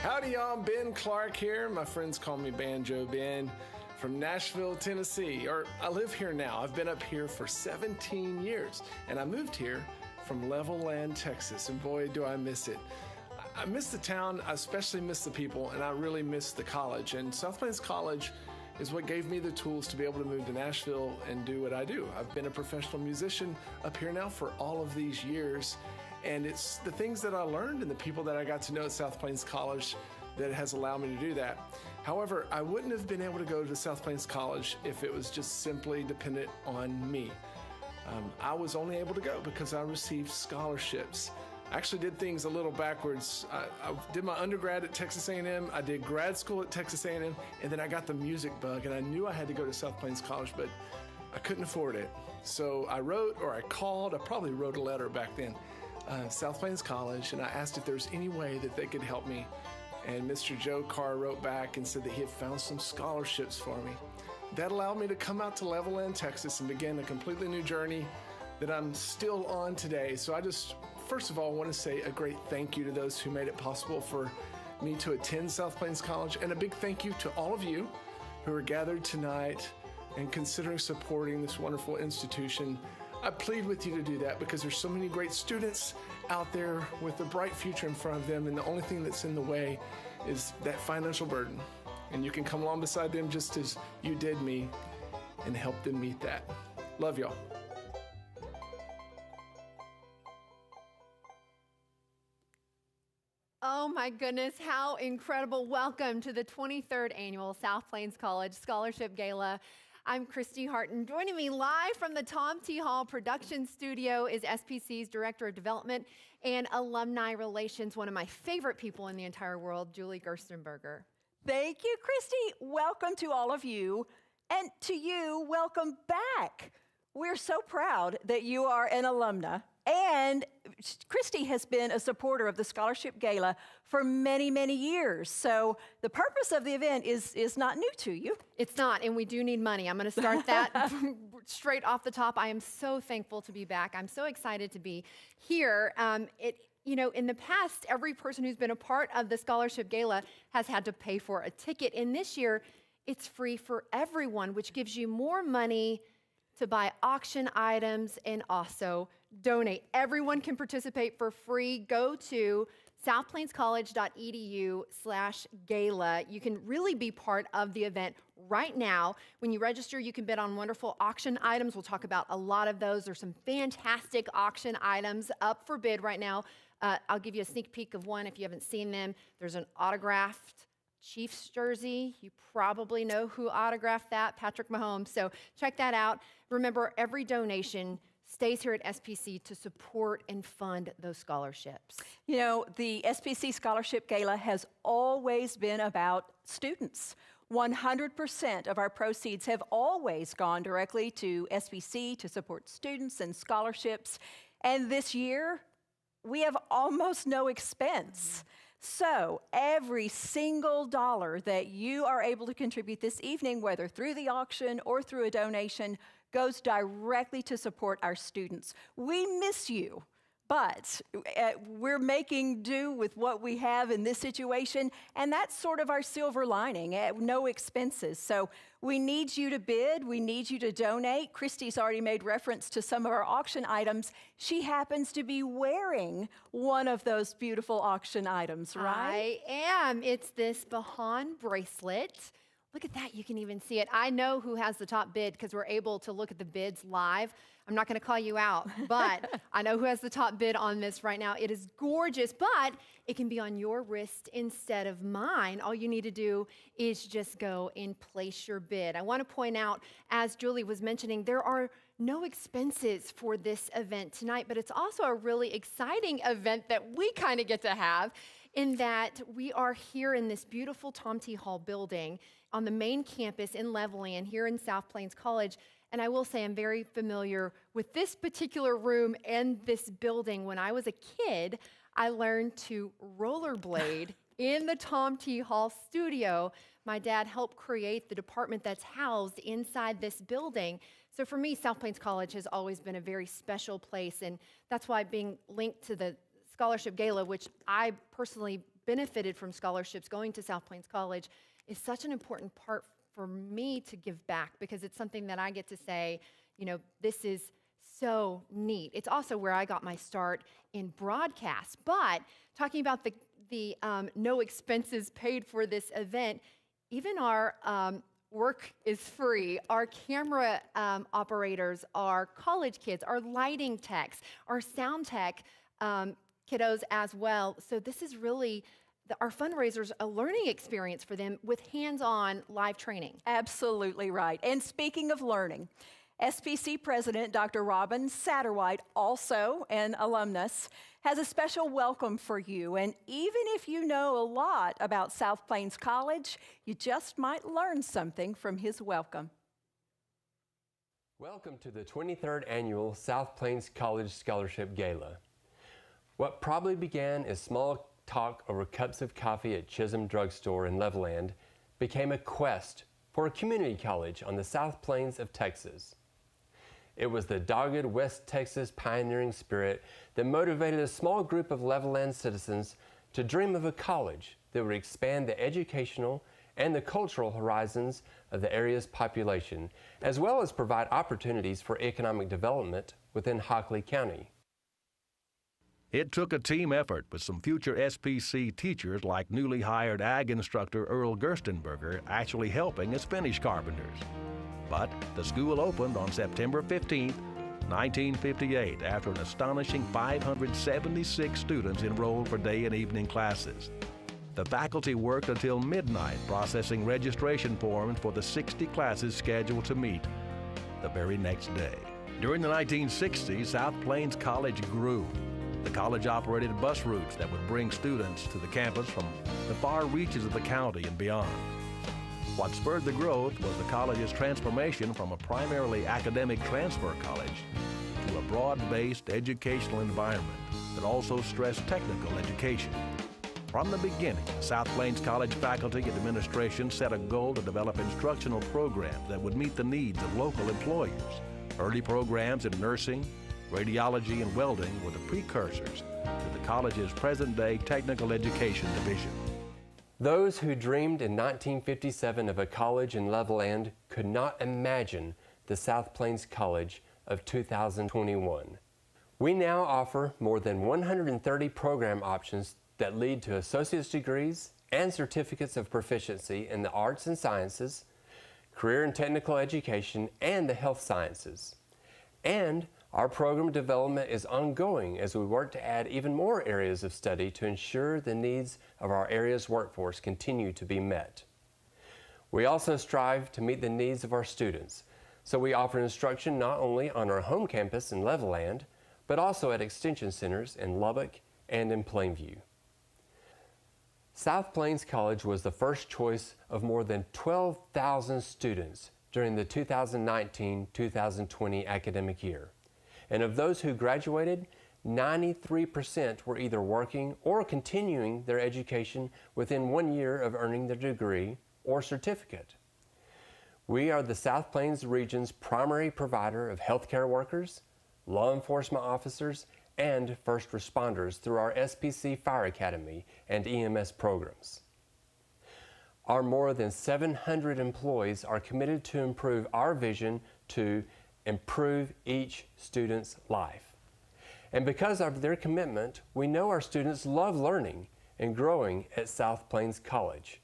Howdy y'all, Ben Clark here. My friends call me Banjo Ben from Nashville, Tennessee. I live here now. I've been up here for 17 years and I moved here from Levelland, Texas, and boy, do I miss it. I miss the town, I especially miss the people, and I really miss the college. And South Plains College is what gave me the tools to be able to move to Nashville and do what I do. I've been a professional musician up here now for all of these years. And it's the things that I learned and the people that I got to know at South Plains College that has allowed me to do that. However, I wouldn't have been able to go to South Plains College if it was just simply dependent on me. I was only able to go because I received scholarships. I actually did things a little backwards. I did my undergrad at Texas A&M, I did grad school at Texas A&M, and then I got the music bug, and I knew I had to go to South Plains College, but I couldn't afford it. So I probably wrote a letter back then, South Plains College, and I asked if there was any way that they could help me. And Mr. Joe Carr wrote back and said that he had found some scholarships for me. That allowed me to come out to Levelland, Texas, and begin a completely new journey that I'm still on today. So I just, first of all, want to say a great thank you to those who made it possible for me to attend South Plains College, and a big thank you to all of you who are gathered tonight and considering supporting this wonderful institution. I plead with you to do that because there's so many great students out there with a bright future in front of them, and the only thing that's in the way is that financial burden. And you can come along beside them just as you did me and help them meet that. Love y'all. Oh my goodness, how incredible. Welcome to the 23rd Annual South Plains College Scholarship Gala. I'm Christy Harton. Joining me live from the Tom T. Hall production studio is SPC's Director of Development and Alumni Relations, one of my favorite people in the entire world, Julie Gerstenberger. Thank you, Christy. Welcome to all of you. And to you, welcome back. We're so proud that you are an alumna. And Christy has been a supporter of the Scholarship Gala for many, many years. So the purpose of the event is not new to you. It's not, and we do need money. I'm going to start that straight off the top. I am so thankful to be back. I'm so excited to be here. In the past, every person who's been a part of the Scholarship Gala has had to pay for a ticket. And this year, it's free for everyone, which gives you more money to buy auction items and also donate. Everyone can participate for free. Go to southplainscollege.edu/gala. You can really be part of the event right now. When you register, you can bid on wonderful auction items. We'll talk about a lot of those. There's some fantastic auction items up for bid right now. I'll give you a sneak peek of one if you haven't seen them. There's an autographed Chiefs jersey. You probably know who autographed that, Patrick Mahomes. So check that out. Remember, every donation stays here at SPC to support and fund those scholarships. You know, the SPC Scholarship Gala has always been about students. 100% of our proceeds have always gone directly to SPC to support students and scholarships. And this year, we have almost no expense. So every single dollar that you are able to contribute this evening, whether through the auction or through a donation, goes directly to support our students. We miss you, but we're making do with what we have in this situation, and that's sort of our silver lining, no expenses. So we need you to bid, we need you to donate. Christy's already made reference to some of our auction items. She happens to be wearing one of those beautiful auction items, right? I am. It's this Bahan bracelet. Look at that, you can even see it. I know who has the top bid because we're able to look at the bids live. I'm not gonna call you out, but I know who has the top bid on this right now. It is gorgeous, but it can be on your wrist instead of mine. All you need to do is just go and place your bid. I wanna point out, as Julie was mentioning, there are no expenses for this event tonight, but it's also a really exciting event that we kind of get to have. in that we are here in this beautiful Tom T. Hall building on the main campus in Levelland here in South Plains College. And I will say I'm very familiar with this particular room and this building. When I was a kid, I learned to rollerblade in the Tom T. Hall studio. My dad helped create the department that's housed inside this building. So for me, South Plains College has always been a very special place, and that's why being linked to the Scholarship Gala, which I personally benefited from scholarships going to South Plains College, is such an important part for me to give back, because it's something that I get to say, you know, this is so neat. It's also where I got my start in broadcast. But talking about the no expenses paid for this event, even our work is free. Our camera operators, our college kids, our lighting techs, our sound tech kiddos as well. So this is really our fundraisers, a learning experience for them with hands-on live training. Absolutely right. And speaking of learning, SPC President Dr. Robin Satterwhite, also an alumnus, has a special welcome for you. And even if you know a lot about South Plains College, you just might learn something from his welcome. Welcome to the 23rd Annual South Plains College Scholarship Gala. What probably began as small talk over cups of coffee at Chisholm Drugstore in Levelland became a quest for a community college on the South Plains of Texas. It was the dogged West Texas pioneering spirit that motivated a small group of Levelland citizens to dream of a college that would expand the educational and the cultural horizons of the area's population, as well as provide opportunities for economic development within Hockley County. It took a team effort with some future SPC teachers like newly hired ag instructor Earl Gerstenberger actually helping as finish carpenters. But the school opened on September 15, 1958, after an astonishing 576 students enrolled for day and evening classes. The faculty worked until midnight processing registration forms for the 60 classes scheduled to meet the very next day. During the 1960s, South Plains College grew. The college operated bus routes that would bring students to the campus from the far reaches of the county and beyond. What spurred the growth was the college's transformation from a primarily academic transfer college to a broad-based educational environment that also stressed technical education. From the beginning, South Plains College faculty and administration set a goal to develop instructional programs that would meet the needs of local employers. Early programs in nursing, radiology, and welding were the precursors to the college's present-day technical education division. Those who dreamed in 1957 of a college in Levelland could not imagine the South Plains College of 2021. We now offer more than 130 program options that lead to associate's degrees and certificates of proficiency in the arts and sciences, career and technical education, and the health sciences. And our program development is ongoing as we work to add even more areas of study to ensure the needs of our area's workforce continue to be met. We also strive to meet the needs of our students, so we offer instruction not only on our home campus in Levelland, but also at extension centers in Lubbock and in Plainview. South Plains College was the first choice of more than 12,000 students during the 2019-2020 academic year. And of those who graduated, 93% were either working or continuing their education within 1 year of earning their degree or certificate. We are the South Plains region's primary provider of healthcare workers, law enforcement officers, and first responders through our SPC Fire Academy and EMS programs. Our more than 700 employees are committed to improve our vision to improve each student's life. And because of their commitment, we know our students love learning and growing at South Plains College.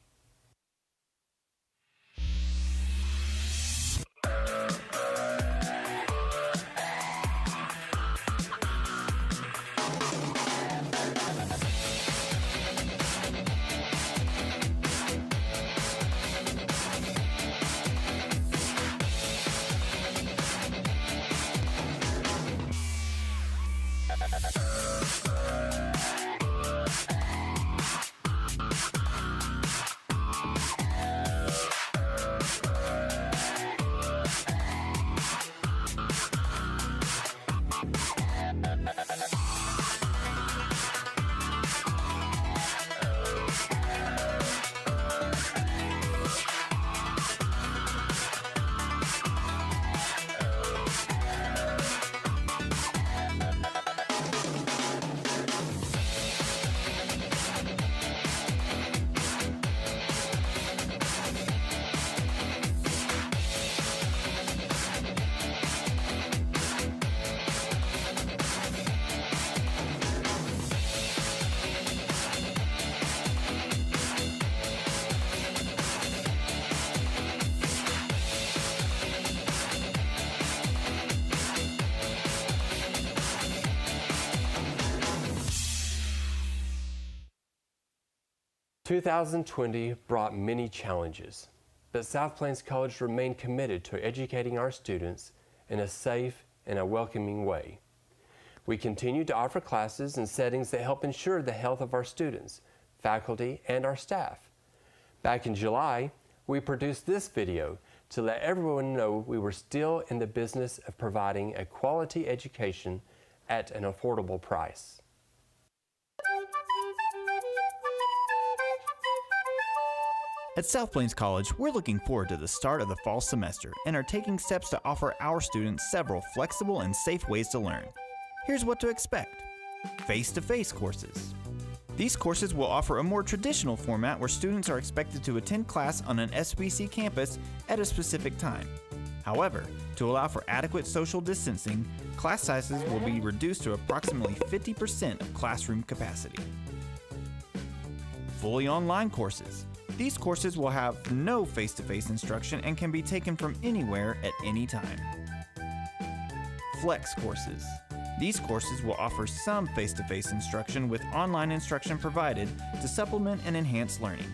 2020 brought many challenges, but South Plains College remained committed to educating our students in a safe and a welcoming way. We continue to offer classes in settings that help ensure the health of our students, faculty, and our staff. Back in July, we produced this video to let everyone know we were still in the business of providing a quality education at an affordable price. At South Plains College, we're looking forward to the start of the fall semester and are taking steps to offer our students several flexible and safe ways to learn. Here's what to expect. Face-to-face courses. These courses will offer a more traditional format where students are expected to attend class on an SBC campus at a specific time. However, to allow for adequate social distancing, class sizes will be reduced to approximately 50% of classroom capacity. Fully online courses. These courses will have no face-to-face instruction and can be taken from anywhere at any time. Flex courses. These courses will offer some face-to-face instruction with online instruction provided to supplement and enhance learning.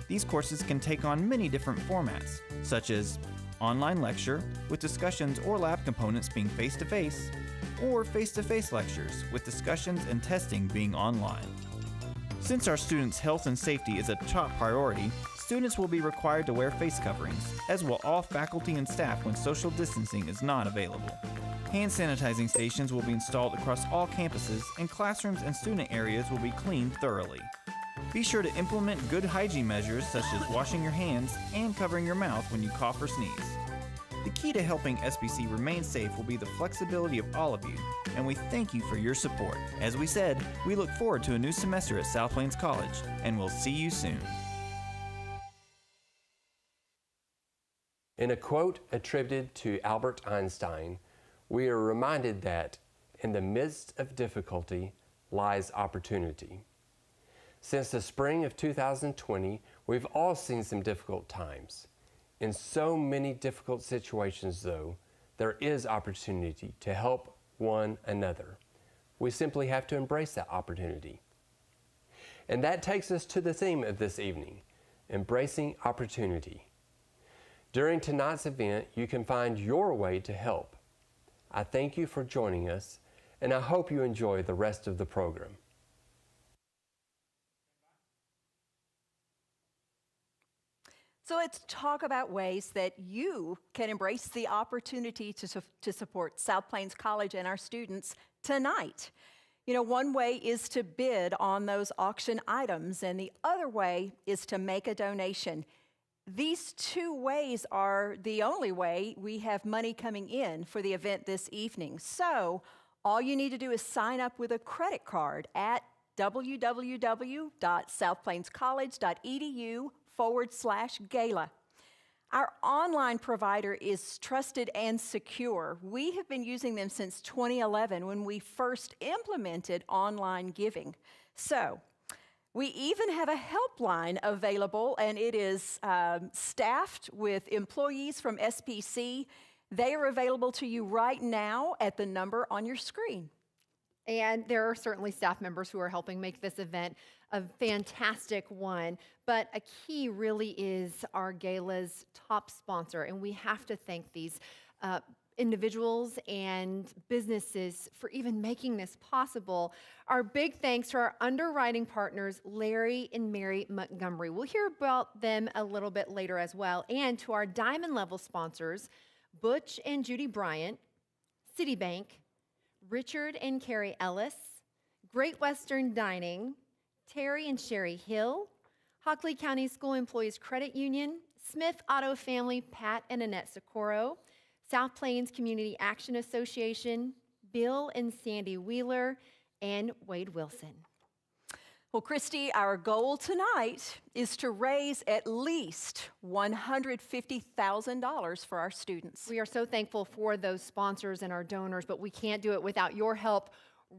These courses can take on many different formats, such as online lecture with discussions or lab components being face-to-face, or face-to-face lectures with discussions and testing being online. Since our students' health and safety is a top priority, students will be required to wear face coverings, as will all faculty and staff when social distancing is not available. Hand sanitizing stations will be installed across all campuses, and classrooms and student areas will be cleaned thoroughly. Be sure to implement good hygiene measures such as washing your hands and covering your mouth when you cough or sneeze. The key to helping SBC remain safe will be the flexibility of all of you, and we thank you for your support. As we said, we look forward to a new semester at South Plains College, and we'll see you soon. In a quote attributed to Albert Einstein, we are reminded that in the midst of difficulty lies opportunity. Since the spring of 2020, we've all seen some difficult times. In so many difficult situations, though, there is opportunity to help one another. We simply have to embrace that opportunity. And that takes us to the theme of this evening, embracing opportunity. During tonight's event, you can find your way to help. I thank you for joining us, and I hope you enjoy the rest of the program. So let's talk about ways that you can embrace the opportunity to support South Plains College and our students tonight. You know, one way is to bid on those auction items, and the other way is to make a donation. These two ways are the only way we have money coming in for the event this evening. So all you need to do is sign up with a credit card at www.southplainscollege.edu/Gala. Our online provider is trusted and secure. We have been using them since 2011 when we first implemented online giving. So we even have a helpline available, and it is staffed with employees from SPC. They are available to you right now at the number on your screen. And there are certainly staff members who are helping make this event a fantastic one. But a key really is our gala's top sponsor. And we have to thank these individuals and businesses for even making this possible. Our big thanks to our underwriting partners, Larry and Mary Montgomery. We'll hear about them a little bit later as well. And to our diamond level sponsors, Butch and Judy Bryant, Citibank, Richard and Carrie Ellis, Great Western Dining, Terry and Sherry Hill, Hockley County School Employees Credit Union, Smith Auto Family, Pat and Annette Socorro, South Plains Community Action Association, Bill and Sandy Wheeler, and Wade Wilson. Well, Christy, our goal tonight is to raise at least $150,000 for our students. We are so thankful for those sponsors and our donors, but we can't do it without your help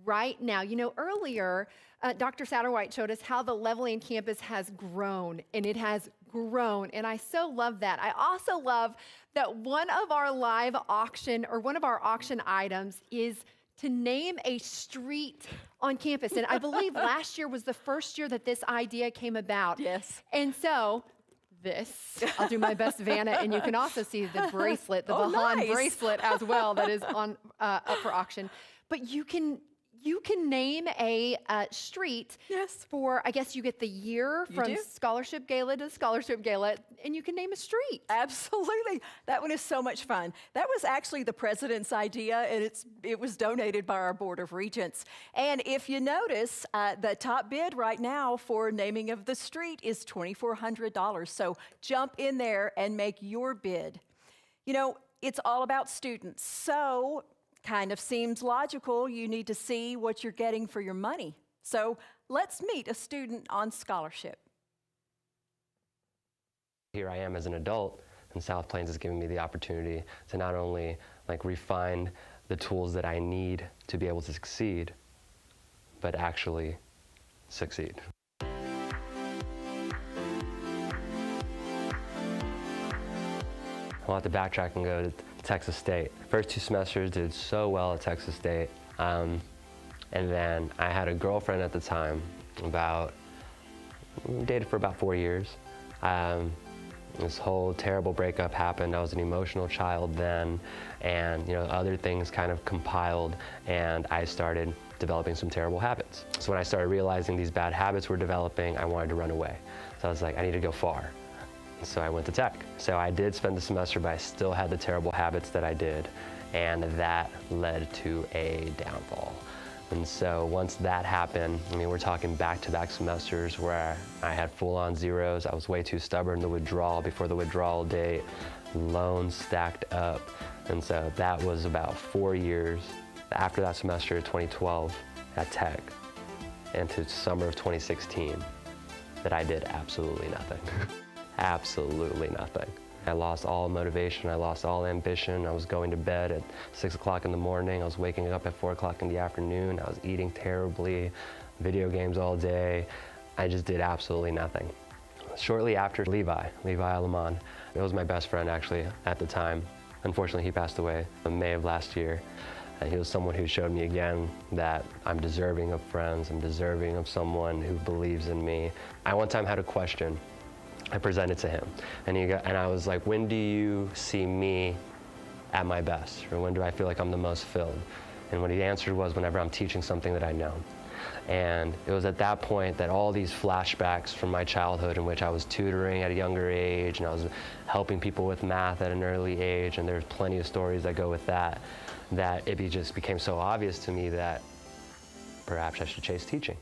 right now. You know, earlier, Dr. Satterwhite showed us how the Leveling campus has grown, and it has grown, and I so love that. I also love that one of our auction items is to name a street on campus. And I believe last year was the first year that this idea came about. Yes. And so I'll do my best, Vanna, and you can also see the bracelet, the Vahan nice. bracelet as well that is on up for auction. But you can name a street Yes. for, I guess you get the year from do. Scholarship Gala to Scholarship Gala, and you can name a street. Absolutely. That one is so much fun. That was actually the president's idea, and it was donated by our Board of Regents. And if you notice, the top bid right now for naming of the street is $2,400. So jump in there and make your bid. You know, it's all about students. So kind of seems logical. You need to see what you're getting for your money. So let's meet a student on scholarship. Here I am as an adult, and South Plains has given me the opportunity to not only refine the tools that I need to be able to succeed, but actually succeed. I'll have to backtrack and go to Texas State. First 2 semesters did so well at Texas State. And then I had a girlfriend at the time, dated for about 4 years. This whole terrible breakup happened. I was an emotional child then, and other things kind of compiled, and I started developing some terrible habits. So when I started realizing these bad habits were developing, I wanted to run away. So I was like, I need to go far. So I went to tech. So I did spend the semester, but I still had the terrible habits that I did, and that led to a downfall. And so once that happened, we're talking back-to-back semesters where I had full-on zeros. I was way too stubborn to withdraw before the withdrawal date, loans stacked up. And so that was about 4 years after that semester, 2012, at tech, and to summer of 2016, that I did absolutely nothing. Absolutely nothing. I lost all motivation, I lost all ambition. I was going to bed at 6 o'clock in the morning. I was waking up at 4 o'clock in the afternoon. I was eating terribly, video games all day. I just did absolutely nothing. Shortly after, Levi Alumni, it was my best friend actually at the time. Unfortunately, he passed away in May of last year. And he was someone who showed me again that I'm deserving of friends, I'm deserving of someone who believes in me. I one time had a question I presented to him, and I was like, when do you see me at my best? Or when do I feel like I'm the most filled? And what he answered was, whenever I'm teaching something that I know. And it was at that point that all these flashbacks from my childhood, in which I was tutoring at a younger age, and I was helping people with math at an early age, and there's plenty of stories that go with that, that it just became so obvious to me that perhaps I should chase teaching.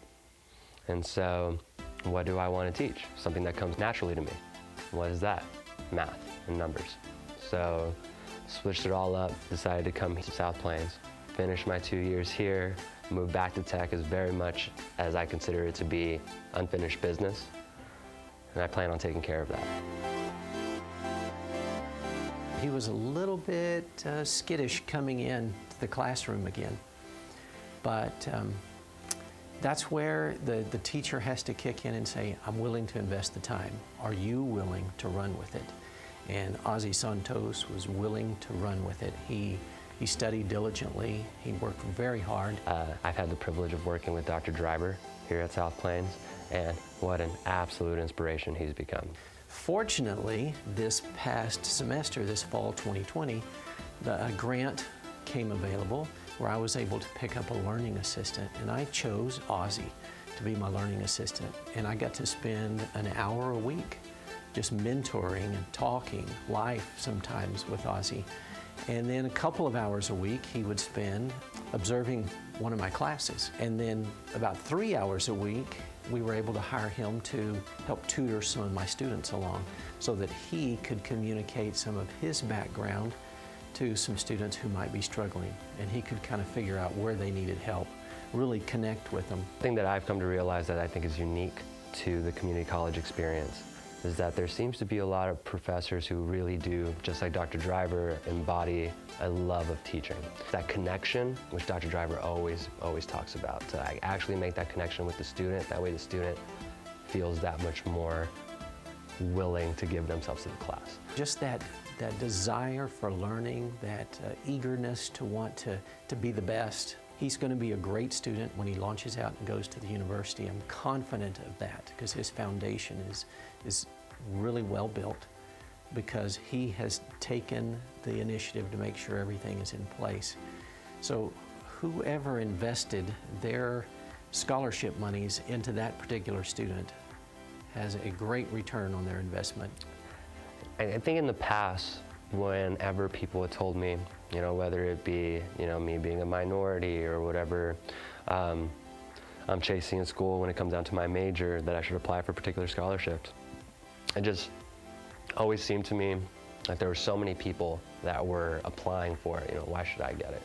And so, what do I want to teach? Something that comes naturally to me. What is that? Math and numbers. So, switched it all up, decided to come to South Plains, finish my 2 years here, move back to tech as very much as I consider it to be unfinished business, and I plan on taking care of that. He was a little bit skittish coming in to the classroom again, but that's where the teacher has to kick in and say, I'm willing to invest the time. Are you willing to run with it? And Ozzy Santos was willing to run with it. He studied diligently. He worked very hard. I've had the privilege of working with Dr. Driver here at South Plains, and what an absolute inspiration he's become. Fortunately, this past semester, this fall 2020, a grant came available where I was able to pick up a learning assistant, and I chose Ozzy to be my learning assistant. And I got to spend an hour a week just mentoring and talking life sometimes with Ozzy. And then a couple of hours a week he would spend observing one of my classes. And then about 3 hours a week we were able to hire him to help tutor some of my students along so that he could communicate some of his background to some students who might be struggling, and he could kind of figure out where they needed help, really connect with them. The thing that I've come to realize that I think is unique to the community college experience is that there seems to be a lot of professors who really do, just like Dr. Driver, embody a love of teaching. That connection, which Dr. Driver always talks about, to actually make that connection with the student, that way the student feels that much more willing to give themselves to the class. Just that desire for learning, that eagerness to want to be the best, He's going to be a great student when he launches out and goes to the university. I'm confident of that because his foundation is really well built, because he has taken the initiative to make sure everything is in place. So whoever invested their scholarship monies into that particular student has a great return on their investment. I think in the past, whenever people had told me, you know, whether it be, you know, me being a minority or whatever I'm chasing in school when it comes down to my major, that I should apply for particular scholarships, it just always seemed to me like there were so many people that were applying for it. You know, why should I get it?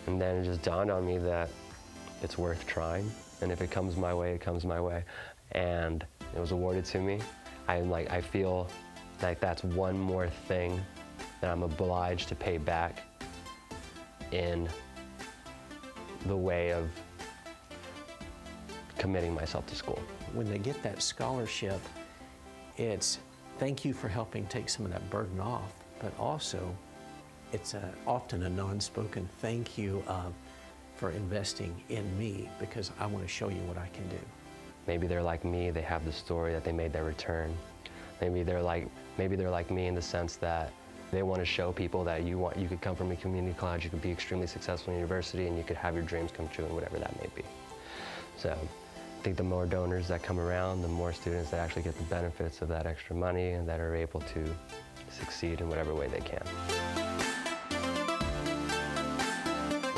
And then it just dawned on me that it's worth trying, and if it comes my way, it comes my way. And it was awarded to me. I feel like that's one more thing that I'm obliged to pay back in the way of committing myself to school. When they get that scholarship, it's thank you for helping take some of that burden off, but also it's often a non-spoken thank you for investing in me, because I want to show you what I can do. Maybe they're like me, they have the story that they made their return. Maybe they're like me in the sense that they want to show people that you could come from a community college, you could be extremely successful in university, and you could have your dreams come true, and whatever that may be. So I think the more donors that come around, the more students that actually get the benefits of that extra money and that are able to succeed in whatever way they can.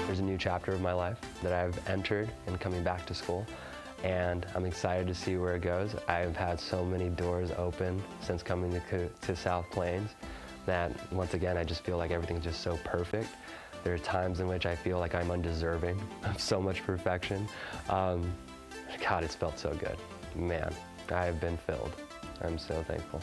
There's a new chapter of my life that I've entered in coming back to school, and I'm excited to see where it goes. I've had so many doors open since coming to South Plains that, once again, I just feel like everything's just so perfect. There are times in which I feel like I'm undeserving of so much perfection. God, it's felt so good. Man, I have been filled. I'm so thankful.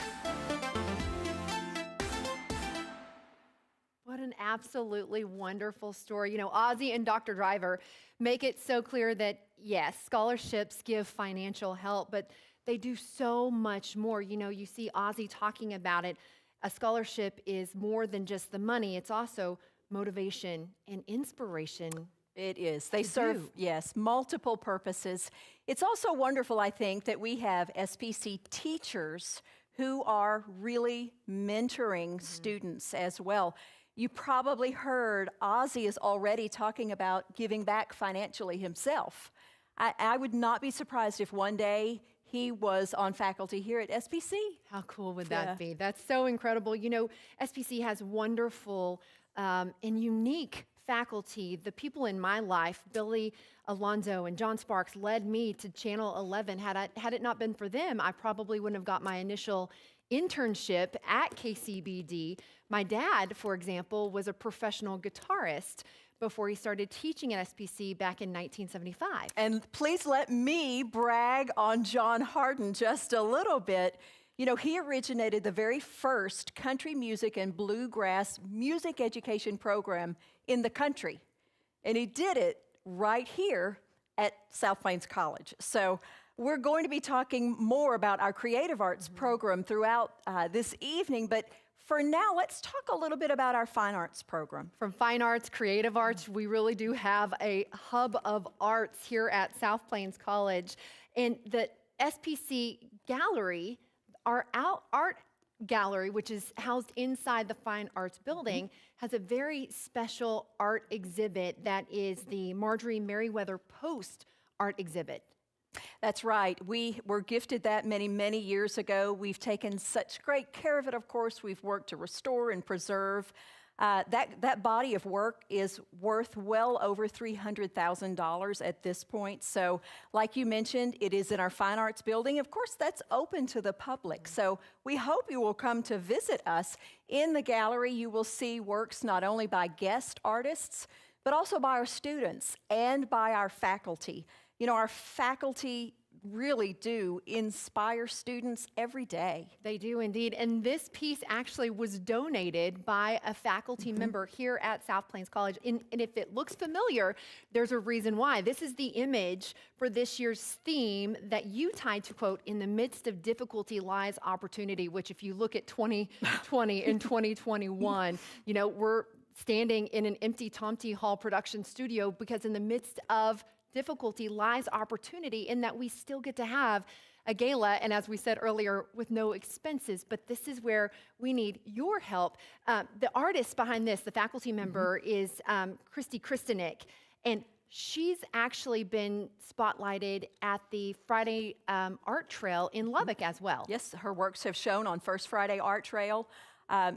What an absolutely wonderful story. You know, Ozzie and Dr. Driver make it so clear that, yes, scholarships give financial help, but they do so much more. You know, you see Ozzie talking about it. A scholarship is more than just the money. It's also motivation and inspiration. It is. They serve, yes, multiple purposes. It's also wonderful, I think, that we have SPC teachers who are really mentoring students as well. You probably heard Ozzie is already talking about giving back financially himself. I would not be surprised if one day he was on faculty here at SPC. How cool would that be? That's so incredible. You know, SPC has wonderful and unique faculty. The people in my life, Billy Alonzo and John Sparks, led me to Channel 11. Had it not been for them, I probably wouldn't have got my initial internship at KCBD. My dad, for example, was a professional guitarist before he started teaching at SPC back in 1975. And please let me brag on John Harden just a little bit. You know, he originated the very first country music and bluegrass music education program in the country. And he did it right here at South Plains College. So we're going to be talking more about our creative arts program throughout this evening, but for now, let's talk a little bit about our fine arts program. From fine arts, creative arts, we really do have a hub of arts here at South Plains College. And the SPC Gallery, our art gallery, which is housed inside the Fine Arts Building, has a very special art exhibit that is the Marjorie Merriweather Post art exhibit. That's right. We were gifted that many, many years ago. We've taken such great care of it, of course. We've worked to restore and preserve. That body of work is worth well over $300,000 at this point. So like you mentioned, it is in our Fine Arts Building. Of course, that's open to the public. So we hope you will come to visit us. In the gallery, you will see works not only by guest artists, but also by our students and by our faculty. You know, our faculty really do inspire students every day. They do indeed. And this piece actually was donated by a faculty member here at South Plains College. And if it looks familiar, there's a reason why. This is the image for this year's theme that you tied to, quote, "In the midst of difficulty lies opportunity," which if you look at 2020 and 2021, you know, we're standing in an empty Tomty Hall production studio, because in the midst of difficulty lies opportunity in that we still get to have a gala, and as we said earlier, with no expenses. But this is where we need your help. The artist behind this, the faculty member, is Christy Kristenik, and she's actually been spotlighted at the Friday Art Trail in Lubbock as well. Yes, her works have shown on First Friday Art Trail.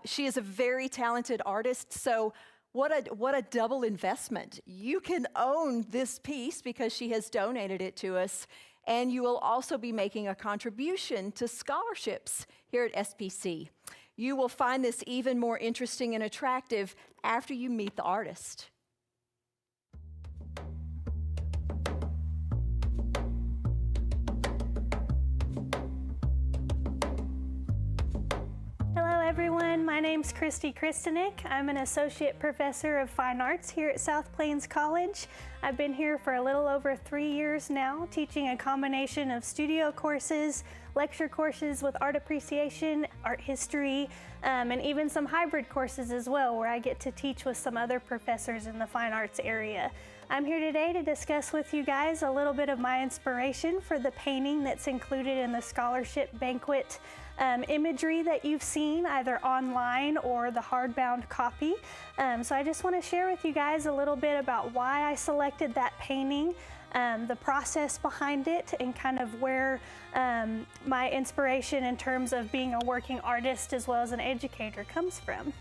She is a very talented artist, so what a double investment. You can own this piece because she has donated it to us, and you will also be making a contribution to scholarships here at SPC. You will find this even more interesting and attractive after you meet the artist. Hello everyone, my name's Christy Kristenik. I'm an associate professor of fine arts here at South Plains College. I've been here for a little over 3 years now, teaching a combination of studio courses, lecture courses with art appreciation, art history, and even some hybrid courses as well, where I get to teach with some other professors in the fine arts area. I'm here today to discuss with you guys a little bit of my inspiration for the painting that's included in the scholarship banquet imagery that you've seen either online or the hardbound copy. So I just want to share with you guys a little bit about why I selected that painting, the process behind it, and kind of where my inspiration in terms of being a working artist as well as an educator comes from.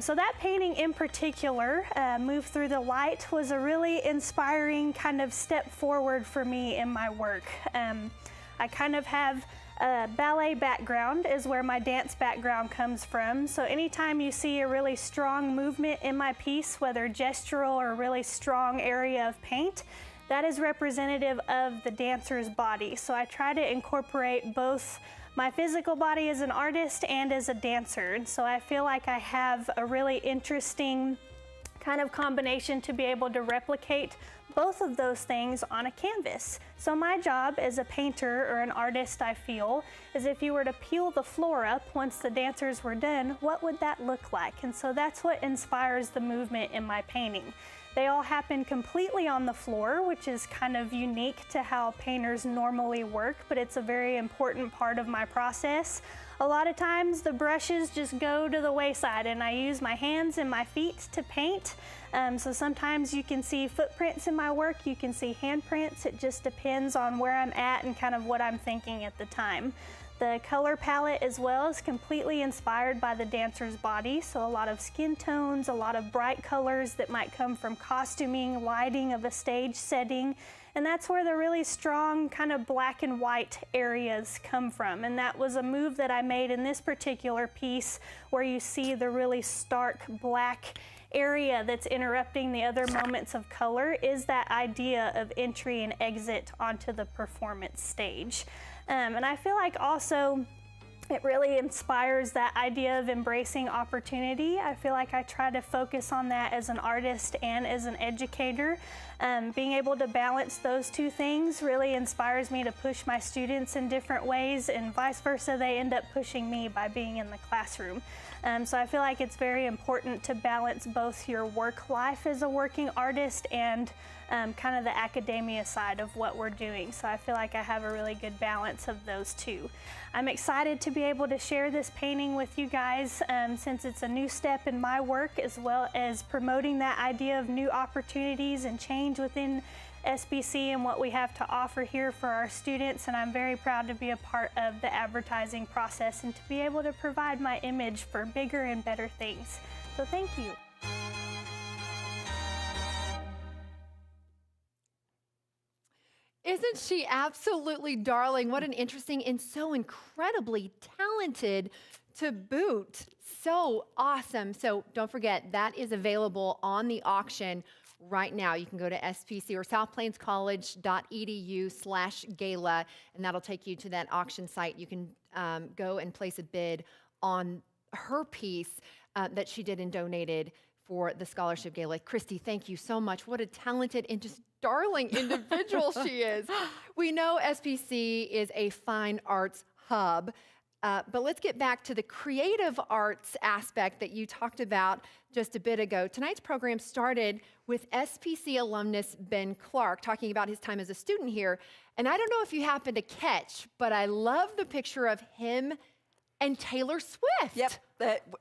So that painting in particular, Move Through the Light, was a really inspiring kind of step forward for me in my work. I kind of have a ballet background, is where my dance background comes from. So anytime you see a really strong movement in my piece, whether gestural or a really strong area of paint, that is representative of the dancer's body. So I try to incorporate both my physical body as an artist and as a dancer. And so I feel like I have a really interesting kind of combination to be able to replicate both of those things on a canvas. So my job as a painter or an artist, I feel, is if you were to peel the floor up once the dancers were done, what would that look like? And so that's what inspires the movement in my painting. They all happen completely on the floor, which is kind of unique to how painters normally work, but it's a very important part of my process. A lot of times the brushes just go to the wayside and I use my hands and my feet to paint. So sometimes you can see footprints in my work, you can see handprints. It just depends on where I'm at and kind of what I'm thinking at the time. The color palette as well is completely inspired by the dancer's body. So a lot of skin tones, a lot of bright colors that might come from costuming, lighting of a stage setting. And that's where the really strong kind of black and white areas come from. And that was a move that I made in this particular piece, where you see the really stark black area that's interrupting the other moments of color, is that idea of entry and exit onto the performance stage. And I feel like also it really inspires that idea of embracing opportunity. I feel like I try to focus on that as an artist and as an educator. Being able to balance those two things really inspires me to push my students in different ways, and vice versa, they end up pushing me by being in the classroom. So I feel like it's very important to balance both your work life as a working artist and kind of the academia side of what we're doing. So I feel like I have a really good balance of those two. I'm excited to be able to share this painting with you guys since it's a new step in my work, as well as promoting that idea of new opportunities and change within SBC and what we have to offer here for our students. And I'm very proud to be a part of the advertising process and to be able to provide my image for bigger and better things. So thank you. Isn't she absolutely darling? What an interesting and so incredibly talented to boot. So awesome. So don't forget, that is available on the auction right now. You can go to SPC or southplainscollege.edu/gala, and that'll take you to that auction site. You can go and place a bid on her piece that she did and donated for the scholarship gala. Christy, thank you so much. What a talented and just darling individual she is. We know SPC is a fine arts hub. But let's get back to the creative arts aspect that you talked about just a bit ago. Tonight's program started with SPC alumnus Ben Clark talking about his time as a student here. And I don't know if you happened to catch, but I love the picture of him and Taylor Swift. Yep,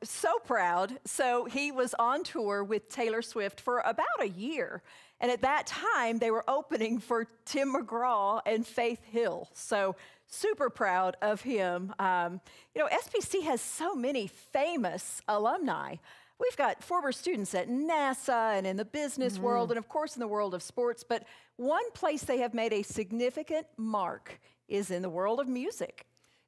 so proud. So he was on tour with Taylor Swift for about a year. And at that time, they were opening for Tim McGraw and Faith Hill. So super proud of him. SPC has so many famous alumni. We've got former students at NASA and in the business world, and of course in the world of sports. But one place they have made a significant mark is in the world of music.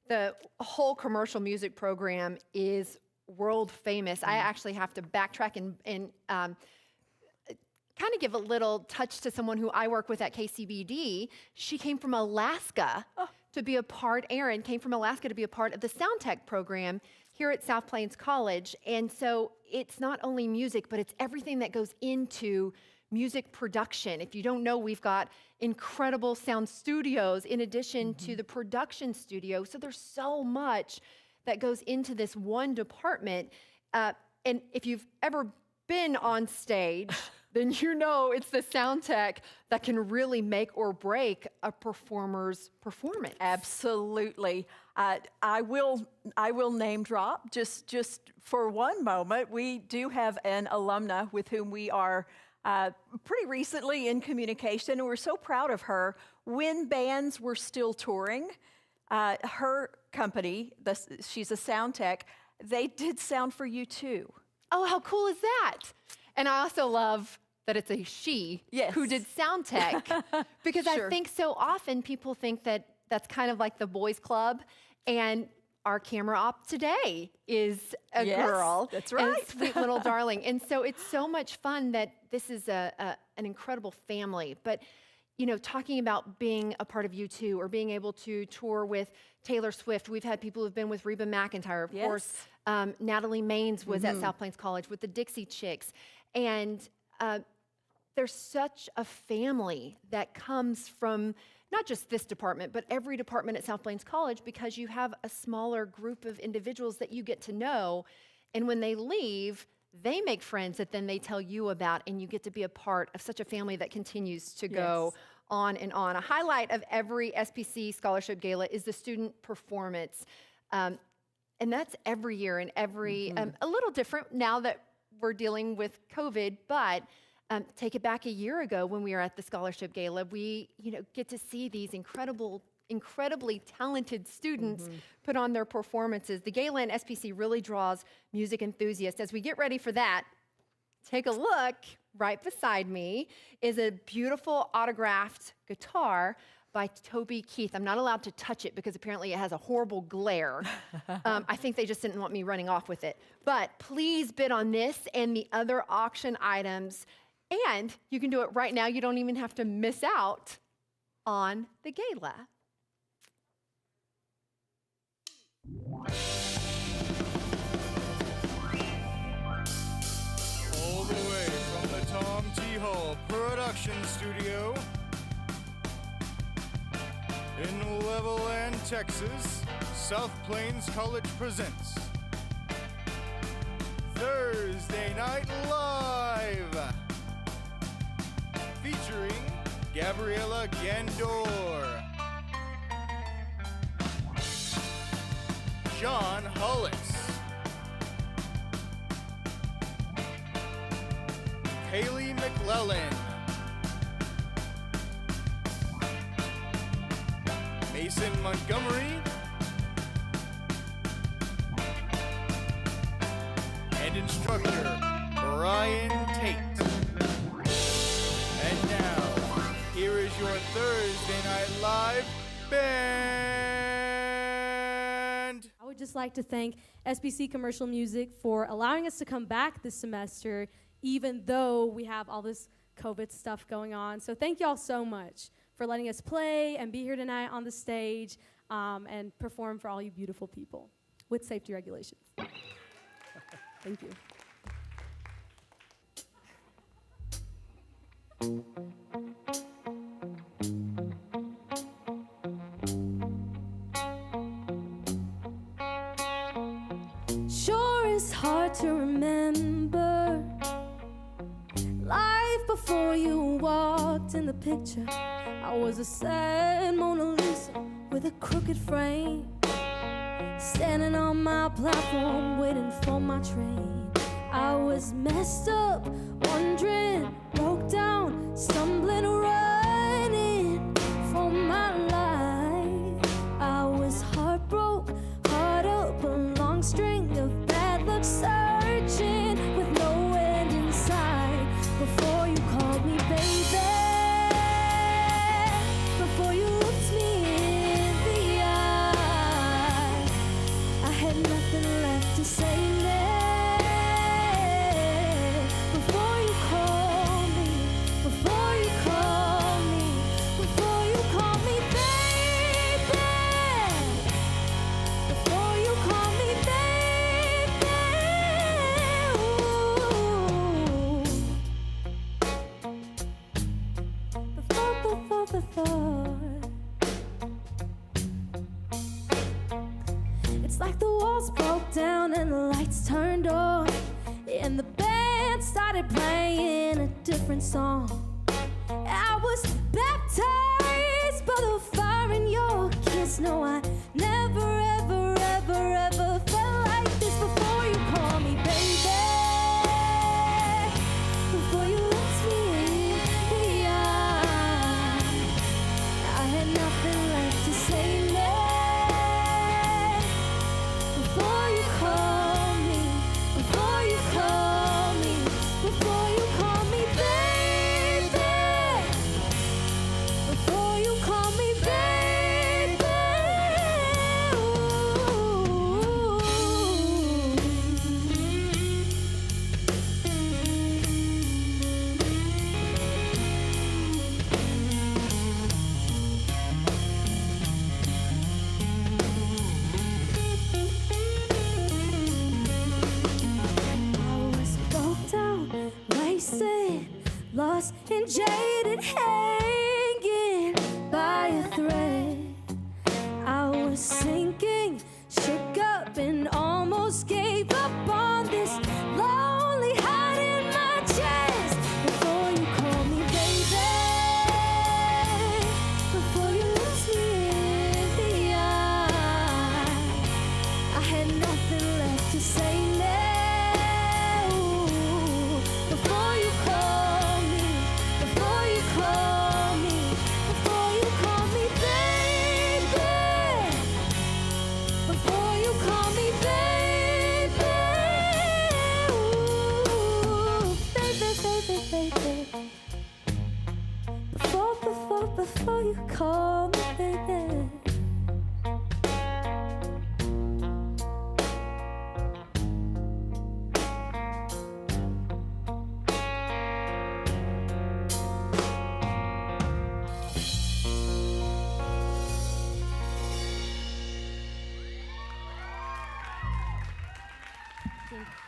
The whole commercial music program is world famous. I actually have to backtrack and kind of give a little touch to someone who I work with at KCBD. She came from Alaska to be a part, Erin came from Alaska to be a part of the Sound Tech program here at South Plains College. And so it's not only music, but it's everything that goes into music production. If you don't know, we've got incredible sound studios in addition to the production studio. So there's so much that goes into this one department. And if you've ever been on stage, then you know it's the sound tech that can really make or break a performer's performance. Absolutely. I will name drop just for one moment. We do have an alumna with whom we are pretty recently in communication, and we're so proud of her. When bands were still touring, her company, she's a sound tech, they did sound for U2. Oh, how cool is that? And I also love that it's a she who did sound tech, because I think so often people think that that's kind of like the boys club, and our camera op today is a girl. That's right. And sweet little darling. And so it's so much fun that this is an incredible family. But, talking about being a part of U2 or being able to tour with Taylor Swift, we've had people who've been with Reba McEntire, of course. Natalie Maines was at South Plains College with the Dixie Chicks. And there's such a family that comes from not just this department, but every department at South Plains College, because you have a smaller group of individuals that you get to know. And when they leave, they make friends that then they tell you about, and you get to be a part of such a family that continues to go on and on. A highlight of every SPC Scholarship Gala is the student performance. And that's every year and every, a little different now that we're dealing with COVID, but take it back a year ago when we were at the Scholarship Gala, we get to see these incredibly talented students put on their performances. The Gala and SPC really draws music enthusiasts. As we get ready for that, take a look. Right beside me is a beautiful autographed guitar by Toby Keith. I'm not allowed to touch it because apparently it has a horrible glare. I think they just didn't want me running off with it. But please bid on this and the other auction items. And you can do it right now. You don't even have to miss out on the gala. All the way from the Tom T. Hall Production Studio in Levelland, Texas, South Plains College presents Thursday Night Live, featuring Gabriella Gandor, John Hollis, Haley McClellan, Mason Montgomery, and instructor Brian Tate. And now, here is your Thursday Night Live band. I would just like to thank SPC Commercial Music for allowing us to come back this semester, even though we have all this COVID stuff going on. So thank y'all so much for letting us play and be here tonight on the stage and perform for all you beautiful people with safety regulations. Thank you. hard to remember life before you walked in the picture. I was a sad Mona Lisa with a crooked frame, standing on my platform waiting for my train. I was messed up, wondering, broke down, stumbling, running for my life. I was heartbroken, caught up, a long string of bad luck, searching with no end in sight. Before you called me baby, before you looked me in the eye, I had nothing left to say now. Before you call me, before you call me, before you call me baby, before you call me baby, before. It's like the walls broke down and the lights turned on, and the band started playing a different song. I was baptized by the fire in your kiss. No, I never, ever, ever, ever felt like this before you call me baby, before you looked me in the eye. I had nothing left to say now. Before you call me, before you call me, before you call me baby, before you call me baby, I was broke down, wasted, lost and jaded, hanging by a thread. I was sinking, shook up and almost gave up on this lonely heart in my chest. Before you call me baby, before you looked me in the eye, I had nothing left to say now. Before you call me, before you call me, before you call me baby, before you call me baby, baby, baby, baby, before you call me baby.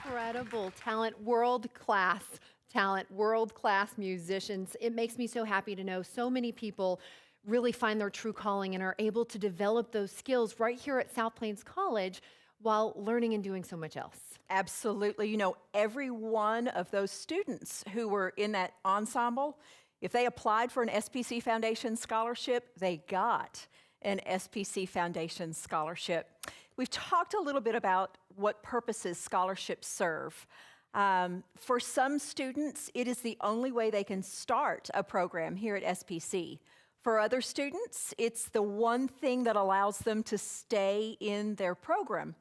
Incredible talent, world-class talent, world-class musicians. It makes me so happy to know so many people really find their true calling and are able to develop those skills right here at South Plains College while learning and doing so much else. Absolutely. You know, every one of those students who were in that ensemble, if they applied for an SPC Foundation scholarship, they got an SPC Foundation scholarship. We've talked a little bit about what purposes scholarships serve. For some students, it is the only way they can start a program here at SPC. For other students, it's the one thing that allows them to stay in their program.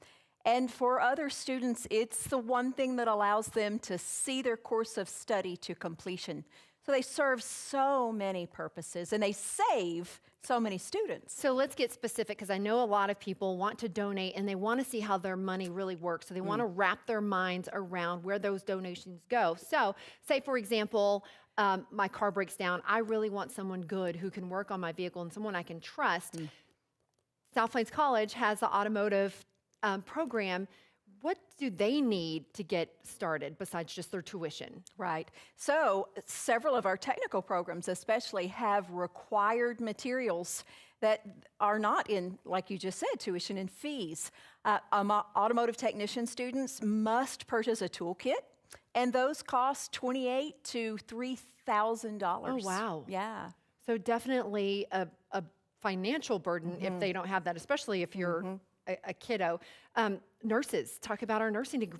And for other students, it's the one thing that allows them to see their course of study to completion. So they serve so many purposes, and they save so many students. So let's get specific, because I know a lot of people want to donate and they want to see how their money really works. So they want to wrap their minds around where those donations go. So say, for example, my car breaks down. I really want someone good who can work on my vehicle and someone I can trust. South Plains College has the automotive program. What do they need to get started besides just their tuition? Right. So several of our technical programs especially have required materials that are not in, like you just said, tuition and fees. Automotive technician students must purchase a toolkit, and those cost $2,800 to $3,000. Oh, wow. Yeah. So definitely a financial burden if they don't have that, especially if you're a kiddo. Nurses, talk about our nursing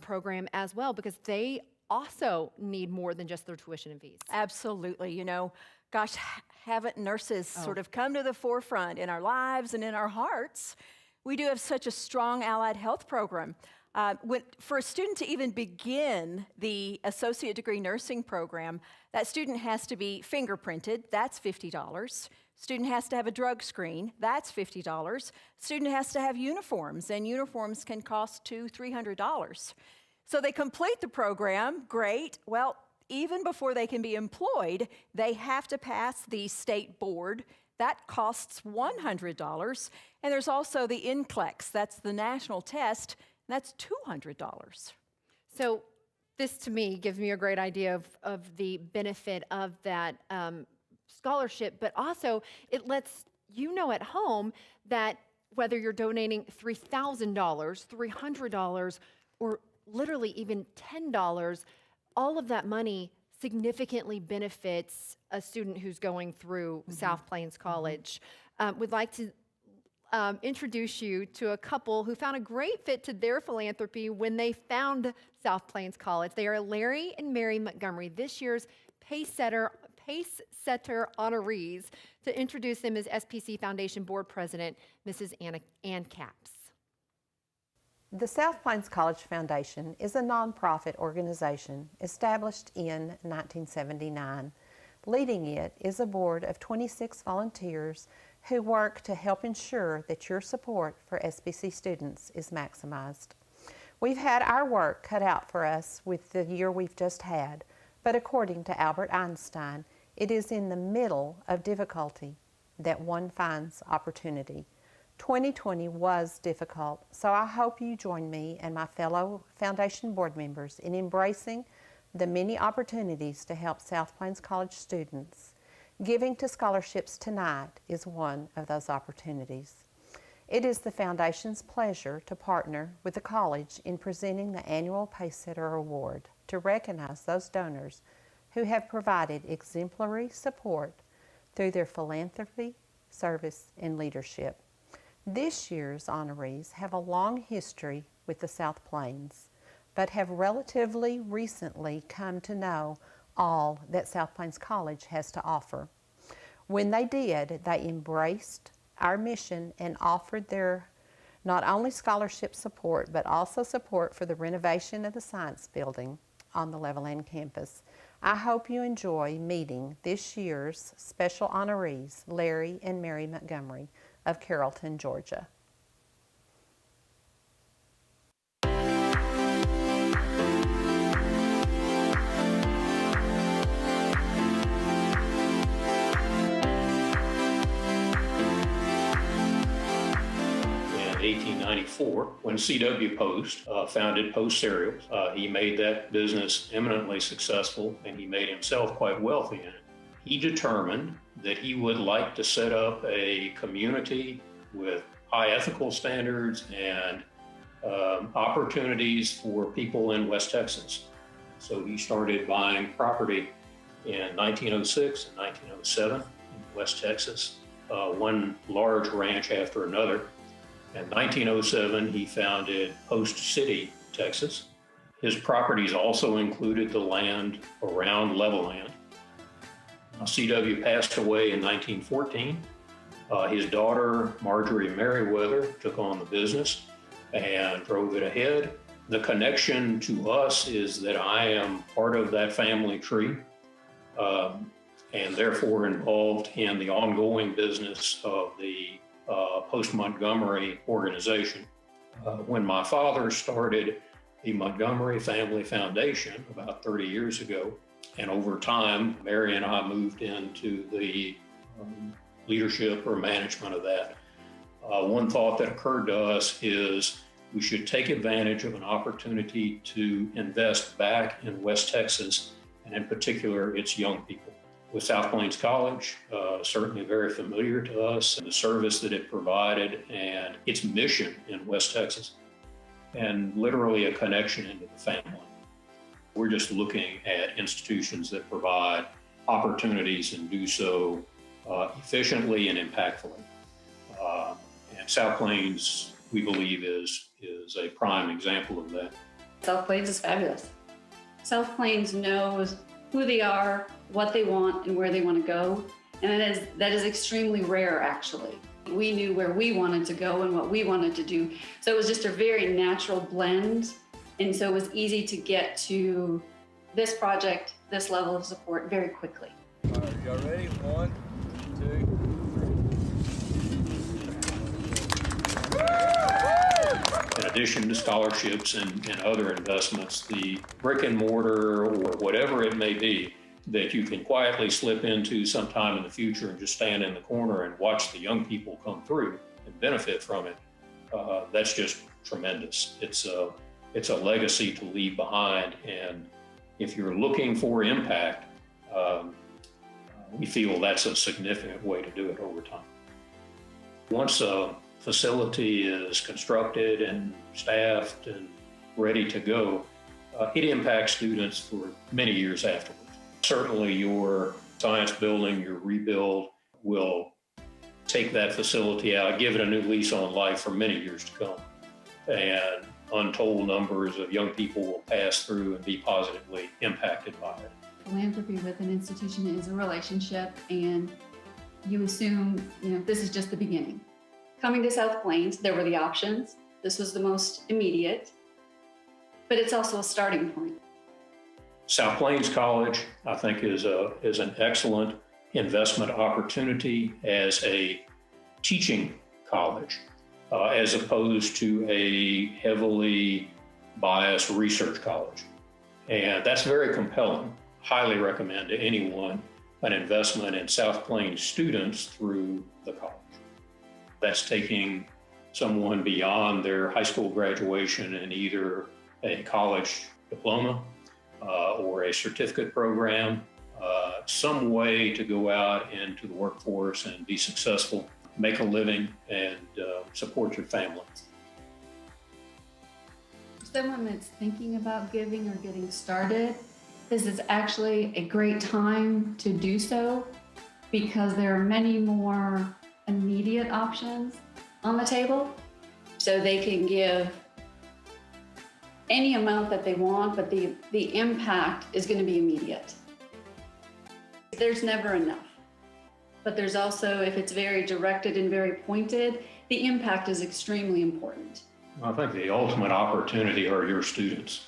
program as well, because they also need more than just their tuition and fees. Absolutely. You know, gosh, haven't nurses sort of come to the forefront in our lives and in our hearts? We do have such a strong allied health program. For a student to even begin the associate degree nursing program, that student has to be fingerprinted, that's $50. Student has to have a drug screen, that's $50. Student has to have uniforms, and uniforms can cost $200-300. So they complete the program, great. Well, even before they can be employed, they have to pass the state board. That costs $100. And there's also the NCLEX, that's the national test, and that's $200. So this to me gives me a great idea of the benefit of that scholarship, but also it lets you know at home that whether you're donating $3,000, $300, or literally even $10, all of that money significantly benefits a student who's going through South Plains College. We'd like to introduce you to a couple who found a great fit to their philanthropy when they found South Plains College. They are Larry and Mary Montgomery, this year's Pacesetter honorees. To introduce them is SPC Foundation Board President, Mrs. Ann Capps. The South Plains College Foundation is a nonprofit organization established in 1979. Leading it is a board of 26 volunteers who work to help ensure that your support for SPC students is maximized. We've had our work cut out for us with the year we've just had, but according to Albert Einstein, it is in the middle of difficulty that one finds opportunity. 2020 was difficult, so I hope you join me and my fellow Foundation board members in embracing the many opportunities to help South Plains College students. Giving to scholarships tonight is one of those opportunities. It is the Foundation's pleasure to partner with the college in presenting the annual Pacesetter Award to recognize those donors who have provided exemplary support through their philanthropy, service, and leadership. This year's honorees have a long history with the South Plains, but have relatively recently come to know all that South Plains College has to offer. When they did, they embraced our mission and offered their not only scholarship support, but also support for the renovation of the Science Building on the Levelland campus. I hope you enjoy meeting this year's special honorees, Larry and Mary Montgomery of Carrollton, Georgia. In 1894, when C.W. Post founded Post Cereals, he made that business eminently successful, and he made himself quite wealthy in it. He determined that he would like to set up a community with high ethical standards and opportunities for people in West Texas. So he started buying property in 1906 and 1907 in West Texas, one large ranch after another. In 1907, he founded Post City, Texas. His properties also included the land around Levelland. C.W. passed away in 1914. His daughter, Marjorie Merriweather, took on the business and drove it ahead. The connection to us is that I am part of that family tree and therefore involved in the ongoing business of the Post Montgomery organization. When my father started the Montgomery Family Foundation about 30 years ago, and over time, Mary and I moved into the leadership or management of that. One thought that occurred to us is we should take advantage of an opportunity to invest back in West Texas, and in particular, its young people. with South Plains College, certainly very familiar to us, and the service that it provided and its mission in West Texas, and literally a connection into the family. We're just looking at institutions that provide opportunities and do so efficiently and impactfully. And South Plains, we believe, is a prime example of that. South Plains is fabulous. South Plains knows who they are, what they want, and where they want to go. And that is extremely rare, actually. We knew where we wanted to go and what we wanted to do. So it was just a very natural blend. And so it was easy to get to this project, this level of support very quickly. All right, y'all ready? 1, 2. In addition to scholarships and other investments, the brick and mortar or whatever it may be that you can quietly slip into sometime in the future and just stand in the corner and watch the young people come through and benefit from it, that's just tremendous. It's a legacy to leave behind. And if you're looking for impact, we feel that's a significant way to do it over time. Once a facility is constructed and staffed and ready to go, it impacts students for many years afterwards. Certainly your science building, your rebuild will take that facility out, give it a new lease on life for many years to come. And untold numbers of young people will pass through and be positively impacted by it. Philanthropy with an institution is a relationship, and you assume, this is just the beginning. Coming to South Plains, there were the options. This was the most immediate, but it's also a starting point. South Plains College, I think, is an excellent investment opportunity as a teaching college, as opposed to a heavily biased research college. And that's very compelling. Highly recommend to anyone an investment in South Plains students through the college. That's taking someone beyond their high school graduation in either a college diploma or a certificate program, some way to go out into the workforce and be successful, make a living, and support your family. Someone that's thinking about giving or getting started, this is actually a great time to do so because there are many more immediate options on the table. So they can give any amount that they want, but the impact is going to be immediate. There's never enough, but there's also, if it's very directed and very pointed, the impact is extremely important. I think the ultimate opportunity are your students,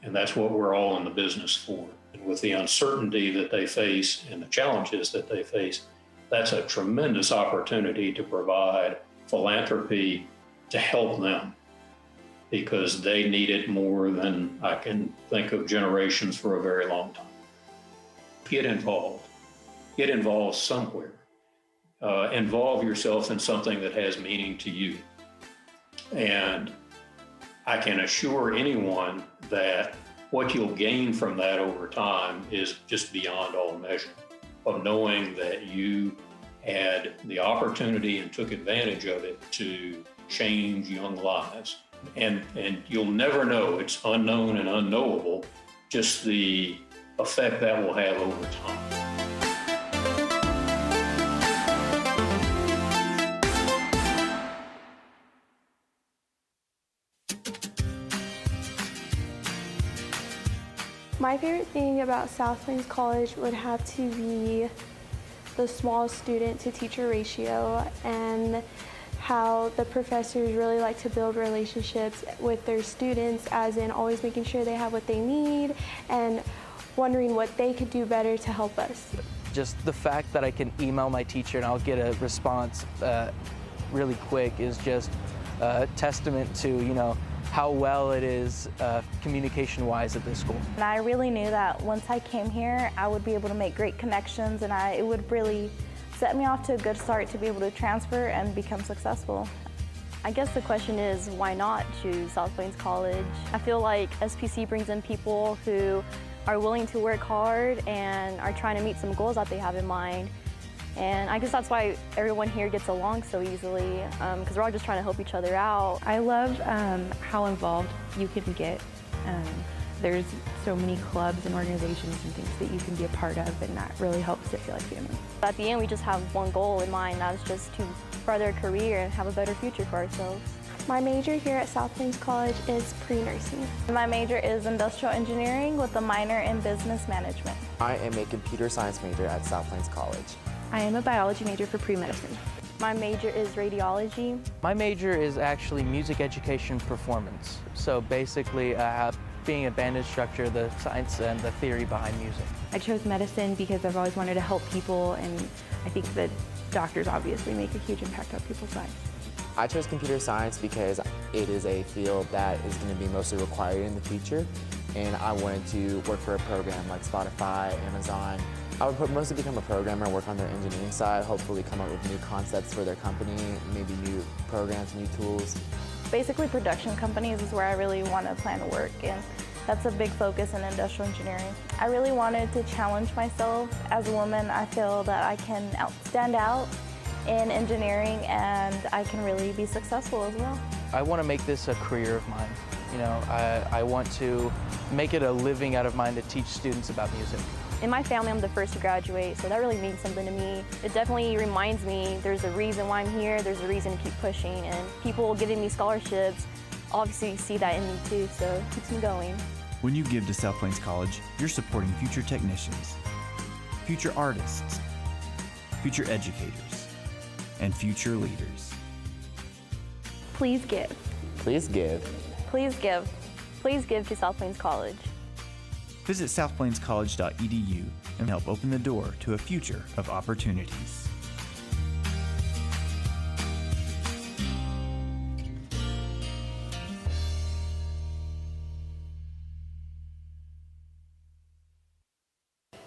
and that's what we're all in the business for. And with the uncertainty that they face and the challenges that they face, that's a tremendous opportunity to provide philanthropy to help them, because they need it more than I can think of generations for a very long time. Get involved. Get involved somewhere. Involve yourself in something that has meaning to you. And I can assure anyone that what you'll gain from that over time is just beyond all measure, of knowing that you had the opportunity and took advantage of it to change young lives. And you'll never know, it's unknown and unknowable, just the effect that will have over time. My favorite thing about South Plains College would have to be the small student to teacher ratio and how the professors really like to build relationships with their students, as in always making sure they have what they need and wondering what they could do better to help us. Just the fact that I can email my teacher and I'll get a response really quick is just a testament to, how well it is communication-wise at this school. And I really knew that once I came here, I would be able to make great connections, and it would really set me off to a good start to be able to transfer and become successful. I guess the question is, why not choose South Plains College? I feel like SPC brings in people who are willing to work hard and are trying to meet some goals that they have in mind. And I guess that's why everyone here gets along so easily, because we're all just trying to help each other out. I love how involved you can get. There's so many clubs and organizations and things that you can be a part of, and that really helps it feel like family. At the end, we just have one goal in mind, that is just to further a career and have a better future for ourselves. My major here at South Plains College is pre-nursing. My major is industrial engineering with a minor in business management. I am a computer science major at South Plains College. I am a biology major for pre-medicine. My major is radiology. My major is actually music education performance. So basically, being a band instructor, the science and the theory behind music. I chose medicine because I've always wanted to help people, and I think that doctors obviously make a huge impact on people's lives. I chose computer science because it is a field that is going to be mostly required in the future, and I wanted to work for a program like Spotify, Amazon. I would mostly become a programmer, work on their engineering side, hopefully come up with new concepts for their company, maybe new programs, new tools. Basically, production companies is where I really want to plan to work, and that's a big focus in industrial engineering. I really wanted to challenge myself. As a woman, I feel that I can stand out in engineering, and I can really be successful as well. I want to make this a career of mine. You know, I want to make it a living out of mine to teach students about music. In my family, I'm the first to graduate, so that really means something to me. It definitely reminds me there's a reason why I'm here, there's a reason to keep pushing, and people giving me scholarships obviously see that in me too, so it keeps me going. When you give to South Plains College, you're supporting future technicians, future artists, future educators, and future leaders. Please give. Please give. Please give. Please give to South Plains College. Visit southplainscollege.edu and help open the door to a future of opportunities.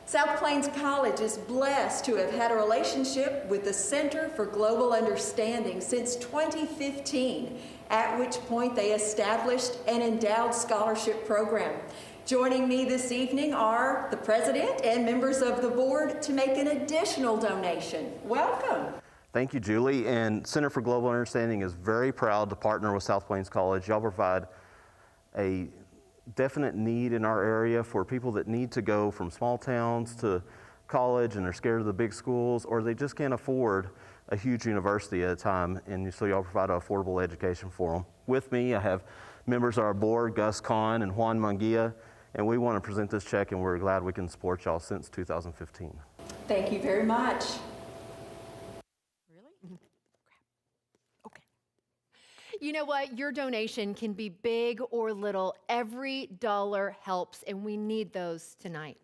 South Plains College is blessed to have had a relationship with the Center for Global Understanding since 2015, at which point they established an endowed scholarship program. Joining me this evening are the president and members of the board to make an additional donation. Welcome. Thank you, Julie. And Center for Global Understanding is very proud to partner with South Plains College. Y'all provide a definite need in our area for people that need to go from small towns to college and they're scared of the big schools, or they just can't afford a huge university at a time, and so y'all provide an affordable education for them. With me, I have members of our board, Gus Kahn and Juan Munguia, and we want to present this check, and we're glad we can support y'all since 2015. Thank you very much. You know what? Your donation can be big or little. Every dollar helps, and we need those tonight.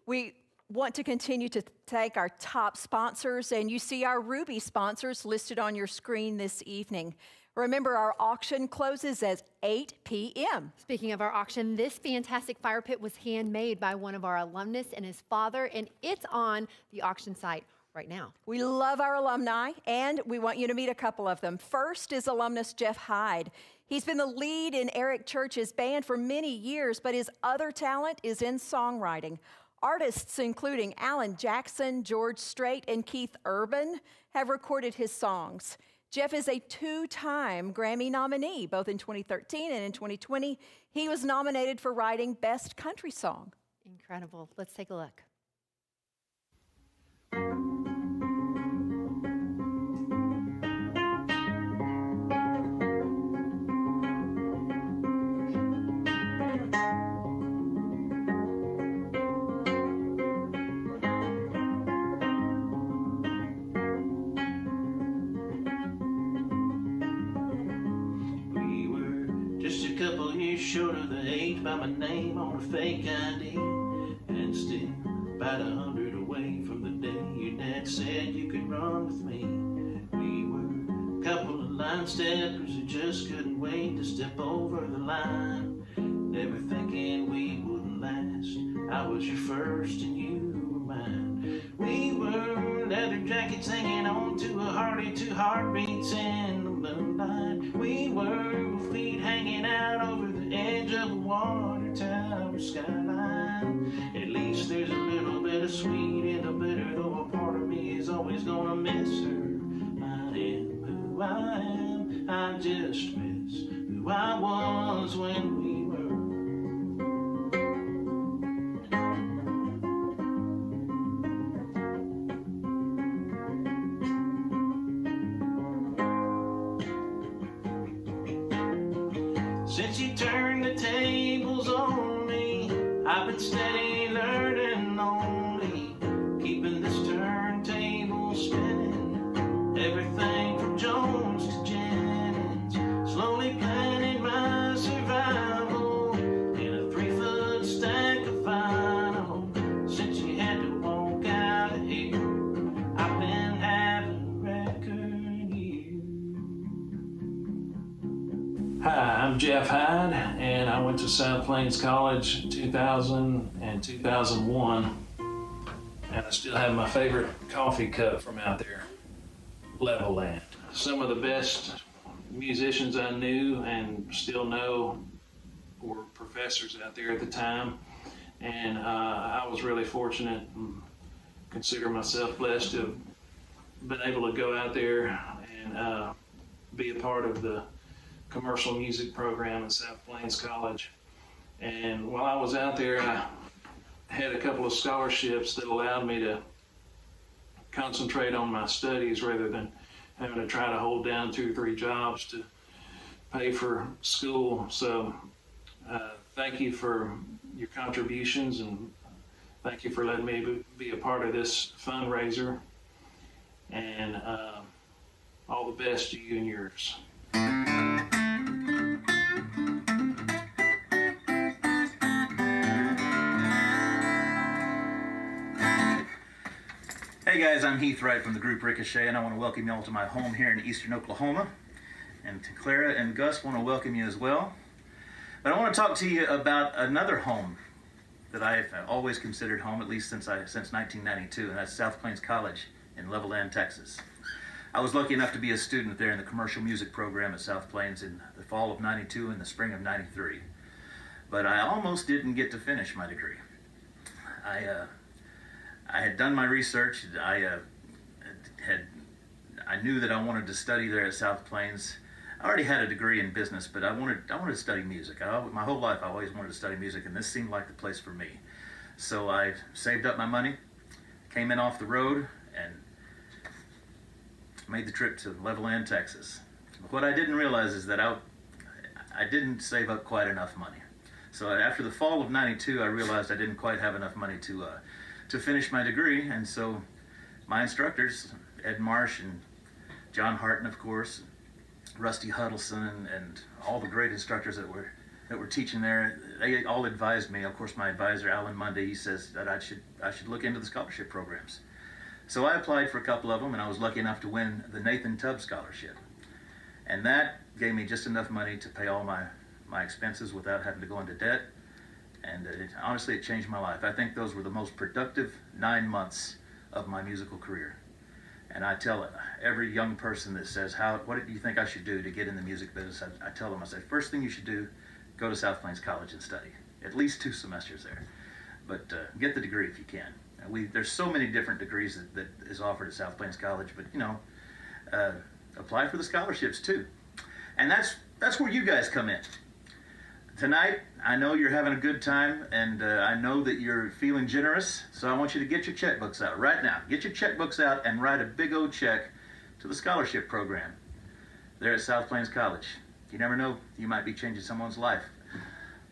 We want to continue to thank our top sponsors, and you see our Ruby sponsors listed on your screen this evening. Remember, our auction closes at 8 p.m. Speaking of our auction, this fantastic fire pit was handmade by one of our alumnus and his father, and it's on the auction site right now. We love our alumni, and we want you to meet a couple of them. First is alumnus Jeff Hyde. He's been the lead in Eric Church's band for many years, but his other talent is in songwriting. Artists including Alan Jackson, George Strait, and Keith Urban have recorded his songs. Jeff is a two-time Grammy nominee, both in 2013 and in 2020. He was nominated for writing Best Country Song. Incredible. Let's take a look. Short of the age by my name on a fake ID, and still about 100 away from the day your dad said you could run with me. We were a couple of line steppers who just couldn't wait to step over the line, never thinking we wouldn't last. I was your first and you were mine. We were leather jackets hanging on to a Harley, two heartbeats in the moonlight. We were feet hanging out over the edge of a water tower skyline. less sweet and the better, though a part of me is always gonna miss her. I am who I am, I just miss who I was when we were. Since you turned the tables on me, I've been steady learning only, keeping this turntable spinning, everything from Jones to Jennings, slowly planning my survival in a 3-foot stack of vinyl. Since you had to walk out of here, I've been having a record year. Hi, I'm Jeff Hyde, and I went to South Plains College 2000 and 2001, and I still have my favorite coffee cup from out there, Level Land. Some of the best musicians I knew and still know were professors out there at the time, and I was really fortunate and consider myself blessed to have been able to go out there and be a part of the commercial music program at South Plains College. And while I was out there, I had a couple of scholarships that allowed me to concentrate on my studies rather than having to try to hold down 2 or 3 jobs to pay for school. So thank you for your contributions, and thank you for letting me be a part of this fundraiser, and all the best to you and yours. Hey guys, I'm Heath Wright from the group Ricochet, and I want to welcome you all to my home here in eastern Oklahoma. And to Clara and Gus, want to welcome you as well. But I want to talk to you about another home that I've always considered home, at least since 1992, and that's South Plains College in Levelland, Texas. I was lucky enough to be a student there in the commercial music program at South Plains in the fall of '92 and the spring of '93. But I almost didn't get to finish my degree. I had done my research. I knew that I wanted to study there at South Plains. I already had a degree in business, but I wanted to study music. My whole life I always wanted to study music, and this seemed like the place for me. So I saved up my money, came in off the road, and made the trip to Levelland, Texas. What I didn't realize is that I didn't save up quite enough money. So after the fall of '92, I realized I didn't quite have enough money to finish my degree, and so my instructors, Ed Marsh and John Harton, of course, Rusty Huddleston, and all the great instructors that were teaching there, they all advised me. Of course, my advisor, Alan Munday, he says that I should look into the scholarship programs. So I applied for a couple of them, and I was lucky enough to win the Nathan Tubbs Scholarship. And that gave me just enough money to pay all my expenses without having to go into debt. And honestly, it changed my life. I think those were the most productive 9 months of my musical career. And I tell every young person that says, what do you think I should do to get in the music business? I tell them, I say, first thing you should do, go to South Plains College and study. At least 2 semesters there. But get the degree if you can. There's so many different degrees that is offered at South Plains College, but apply for the scholarships too. And that's where you guys come in. Tonight, I know you're having a good time, and I know that you're feeling generous, so I want you to get your checkbooks out right now. Get your checkbooks out and write a big old check to the scholarship program there at South Plains College. You never know, you might be changing someone's life.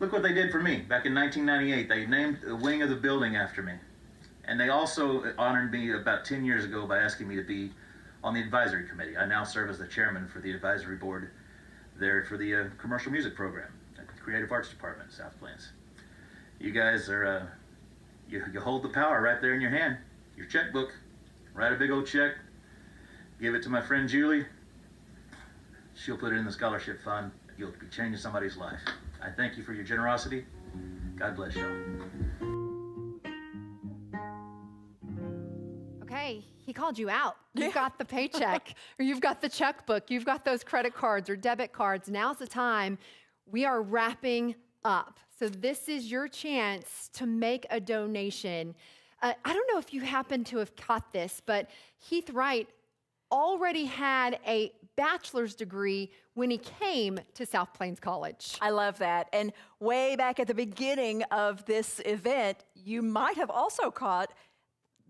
Look what they did for me. Back in 1998, they named a wing of the building after me. And they also honored me about 10 years ago by asking me to be on the advisory committee. I now serve as the chairman for the advisory board there for the commercial music program. Creative Arts Department at South Plains. You guys are, you hold the power right there in your hand, your checkbook. Write a big old check, give it to my friend Julie. She'll put it in the scholarship fund. You'll be changing somebody's life. I thank you for your generosity. God bless y'all. Okay, he called you out. You've got the paycheck, or you've got the checkbook, you've got those credit cards or debit cards. Now's the time. We are wrapping up. So this is your chance to make a donation. I don't know if you happen to have caught this, but Heath Wright already had a bachelor's degree when he came to South Plains College. I love that. And way back at the beginning of this event, you might have also caught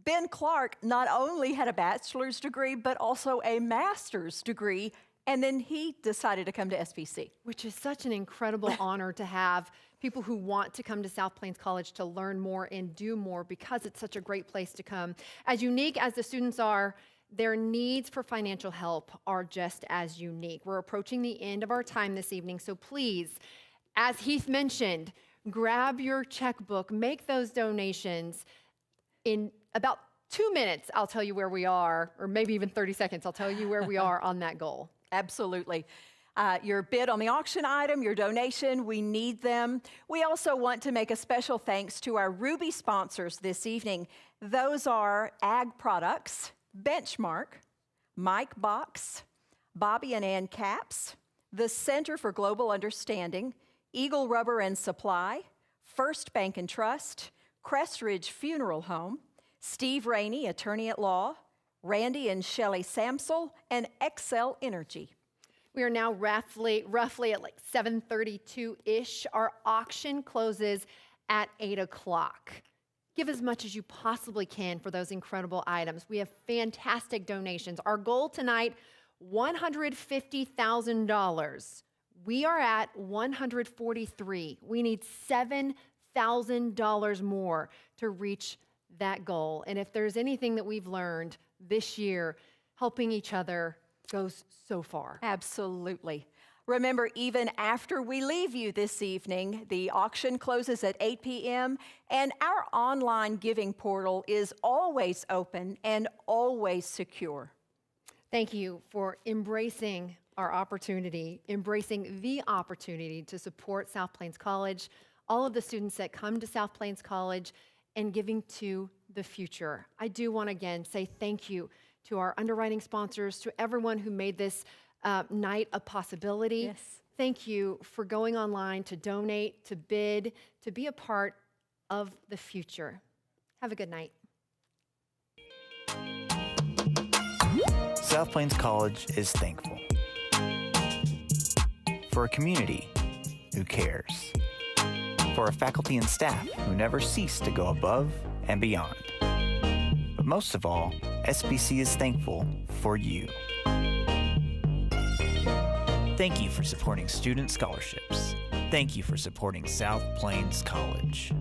Ben Clark not only had a bachelor's degree, but also a master's degree. And then he decided to come to SPC. Which is such an incredible honor to have people who want to come to South Plains College to learn more and do more, because it's such a great place to come. As unique as the students are, their needs for financial help are just as unique. We're approaching the end of our time this evening, so please, as Heath mentioned, grab your checkbook, make those donations. In about 2 minutes, I'll tell you where we are, or maybe even 30 seconds, I'll tell you where we are on that goal. Absolutely. Your bid on the auction item, your donation, we need them. We also want to make a special thanks to our Ruby sponsors this evening. Those are Ag Products, Benchmark, Mike Box, Bobby and Ann Caps, the Center for Global Understanding, Eagle Rubber and Supply, First Bank and Trust, Crest Ridge Funeral Home, Steve Rainey, Attorney at Law, Randy and Shelley Samsel, and Excel Energy. We are now roughly at like 7:32-ish. Our auction closes at 8 o'clock. Give as much as you possibly can for those incredible items. We have fantastic donations. Our goal tonight, $150,000. We are at $143,000. We need $7,000 more to reach that goal. And if there's anything that we've learned this year, helping each other goes so far. Absolutely. Remember, even after we leave you this evening, the auction closes at 8 p.m. and our online giving portal is always open and always secure. Thank you for embracing our opportunity, embracing the opportunity to support South Plains College, all of the students that come to South Plains College, and giving to the future. I do want to again say thank you to our underwriting sponsors, to everyone who made this night a possibility. Yes. Thank you for going online to donate, to bid, to be a part of the future. Have a good night. South Plains College is thankful for a community who cares, for a faculty and staff who never cease to go above and beyond. But most of all, SPC is thankful for you. Thank you for supporting student scholarships. Thank you for supporting South Plains College.